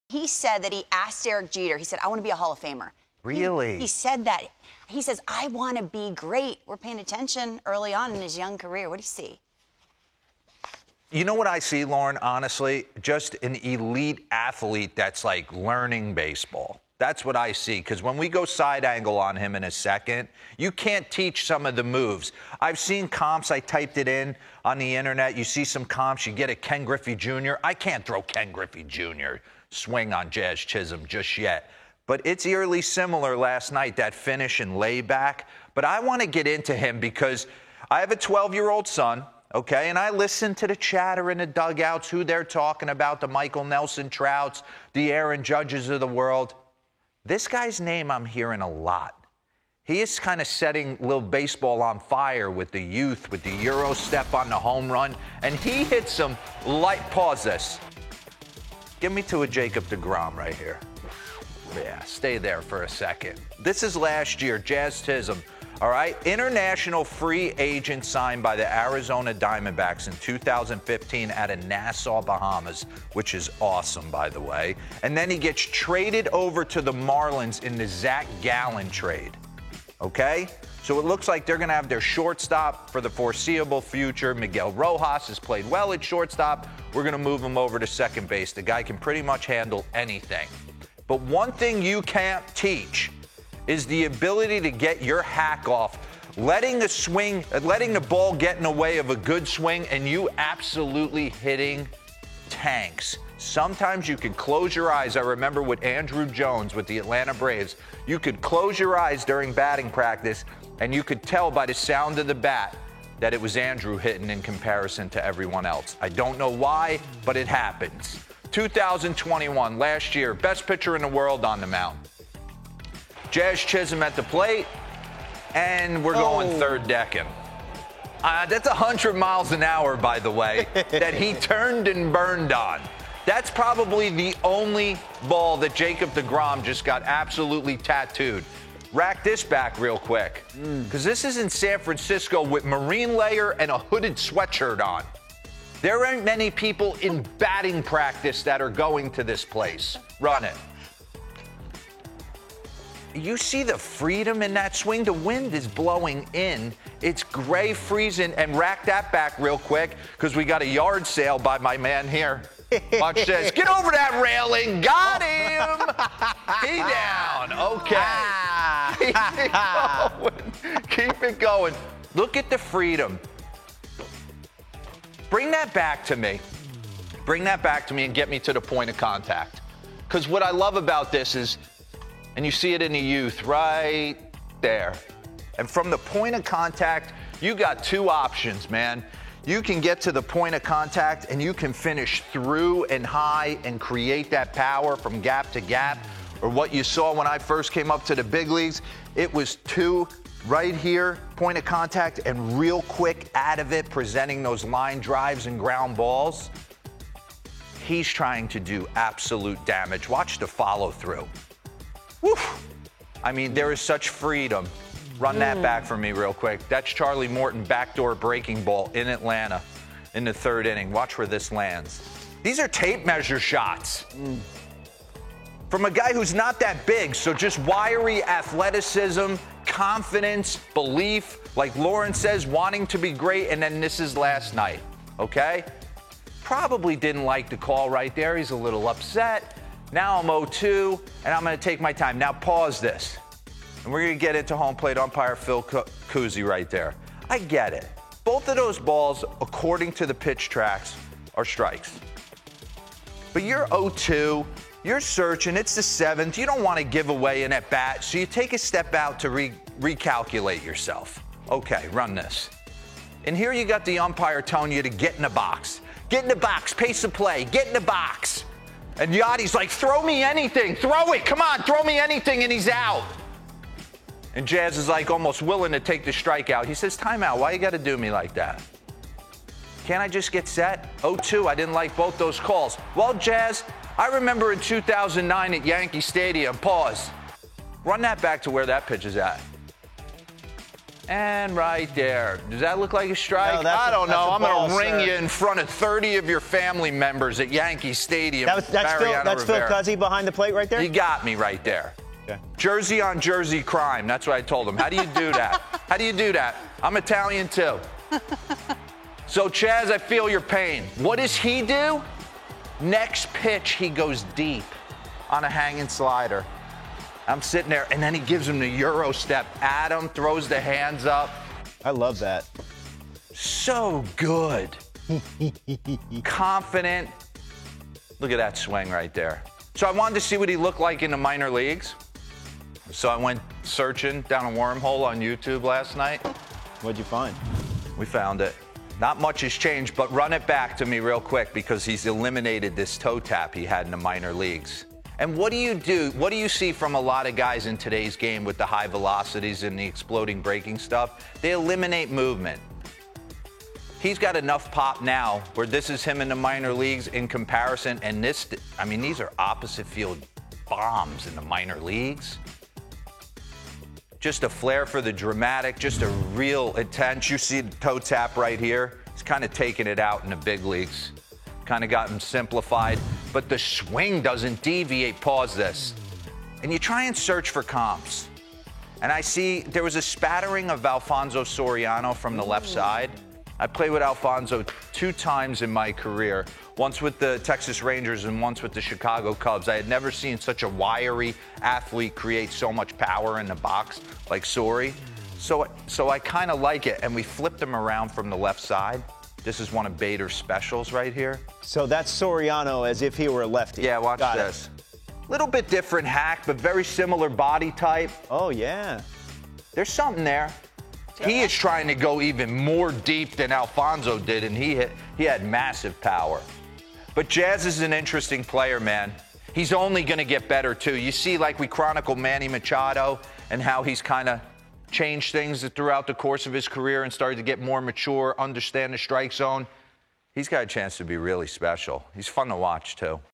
He said that he asked Derek Jeter, he said, I want to be a Hall of Famer. Really? He said that. He says, I want to be great. We're paying attention early on in his young career. What do you see? You know what I see, Lauren, honestly? Just an elite athlete that's like learning baseball. That's what I see, because when we go side angle on him in a second, you can't teach some of the moves. I've seen comps. I typed it in on the internet. You see some comps. You get a Ken Griffey Jr. I can't throw Ken Griffey Jr. swing on Jazz Chisholm just yet. But it's eerily similar last night, that finish and layback. But I want to get into him because I have a 12-year-old son, okay, and I listen to the chatter in the dugouts, who they're talking about, the Michael Nelson Trouts, the Aaron Judges of the world. This guy's name I'm hearing a lot. He is kind of setting little baseball on fire with the youth, with the Euro step on the home run, and he hits some light. Pause this. Give me to a Jacob deGrom right here. Yeah, stay there for a second. This is last year, Jazz Chisholm, all right? International free agent signed by the Arizona Diamondbacks in 2015 out of Nassau, Bahamas, which is awesome, by the way. And then he gets traded over to the Marlins in the Zach Gallen trade, okay? So it looks like they're going to have their shortstop for the foreseeable future. Miguel Rojas has played well at shortstop. We're going to move him over to second base. The guy can pretty much handle anything. But one thing you can't teach is the ability to get your hack off, letting the ball get in the way of a good swing, and you absolutely hitting tanks. Sometimes you can close your eyes. I remember with Andrew Jones with the Atlanta Braves, you could close your eyes during batting practice, and you could tell by the sound of the bat that it was Andrew hitting in comparison to everyone else. I don't know why, but it happens. 2021, last year, best pitcher in the world on the mound. Jazz Chisholm at the plate, and we're going third decking. That's 100 miles an hour, by the way, that he turned and burned on. That's probably the only ball that Jacob deGrom just got absolutely tattooed. Rack this back real quick, because this is in San Francisco with marine layer and a hooded sweatshirt on. There aren't many people in batting practice that are going to this place. Run it. You see the freedom in that swing? The wind is blowing in. It's gray freezing. And rack that back real quick, because we got a yard sale by my man here. Watch this. Get over that railing. Got him. He down. Okay. Keep it going. Look at the freedom. Bring that back to me. Bring that back to me and get me to the point of contact. Because what I love about this is, and you see it in the youth right there. And from the point of contact, you got two options, man. You can get to the point of contact and you can finish through and high and create that power from gap to gap. Or what you saw when I first came up to the big leagues, it was two right here, point of contact, and real quick out of it, presenting those line drives and ground balls. He's trying to do absolute damage. Watch the follow through. Woo! I mean, there is such freedom. Run that back for me real quick. That's Charlie Morton backdoor breaking ball in Atlanta in the third inning. Watch where this lands. These are tape measure shots. From a guy who's not that big, so just wiry athleticism, confidence, belief, like Lauren says, wanting to be great, and then this is last night, okay? Probably didn't like the call right there. He's a little upset. Now I'm 0-2, and I'm going to take my time. Now pause this, and we're going to get into home plate umpire Phil Cousy right there. I get it. Both of those balls, according to the pitch tracks, are strikes. But you're 0-2. You're searching. It's the seventh. You don't want to give away an at-bat, so you take a step out to recalculate yourself. Okay, run this. And here you got the umpire telling you to get in the box. Get in the box. Pace of play. Get in the box. And Yachty's like, throw me anything. Throw it. Come on, throw me anything. And he's out. And Jazz is like almost willing to take the strikeout. He says, timeout. Why you got to do me like that? Can't I just get set? 0-2. I didn't like both those calls. Well, Jazz, I remember in 2009 at Yankee Stadium. Pause. Run that back to where that pitch is at. And right there. Does that look like a strike? No, that's I don't know. I'm ball, going to ring sir. you in front of 30 of your family members at Yankee Stadium. That's Phil Rivera. Cuzzy behind the plate right there? You got me right there. Okay. Jersey on jersey crime. That's what I told him. How do you do that? How do you do that? I'm Italian too. So, Chaz, I feel your pain. What does he do? Next pitch, he goes deep on a hanging slider. I'm sitting there, and then he gives him the Euro step. Adam throws the hands up. I love that. So good. Confident. Look at that swing right there. So I wanted to see what he looked like in the minor leagues. So I went searching down a wormhole on YouTube last night. What'd you find? We found it. Not much has changed, but run it back to me real quick because he's eliminated this toe tap he had in the minor leagues. And what do you do? What do you see from a lot of guys in today's game with the high velocities and the exploding breaking stuff? They eliminate movement. He's got enough pop now where this is him in the minor leagues in comparison. And this, I mean, these are opposite field bombs in the minor leagues. Just a flair for the dramatic, just a real intense. You see the toe tap right here. He's kind of taking it out in the big leagues. Kind of got him simplified, but the swing doesn't deviate. Pause this. And you try and search for comps. And I see there was a spattering of Alfonso Soriano from the left side. I played with Alfonso 2 times in my career, once with the Texas Rangers and once with the Chicago Cubs. I had never seen such a wiry athlete create so much power in the box like Sori. So I kind of like it, and we flipped him around from the left side. This is one of Bader's specials right here. So that's Soriano as if he were a lefty. Yeah, watch Got this. Little bit different hack, but very similar body type. Oh, yeah. There's something there. He is trying to go even more deep than Alfonso did, and he had massive power. But Jazz is an interesting player, man. He's only going to get better, too. You see, like we chronicle Manny Machado and how he's kind of changed things throughout the course of his career and started to get more mature, understand the strike zone. He's got a chance to be really special. He's fun to watch, too.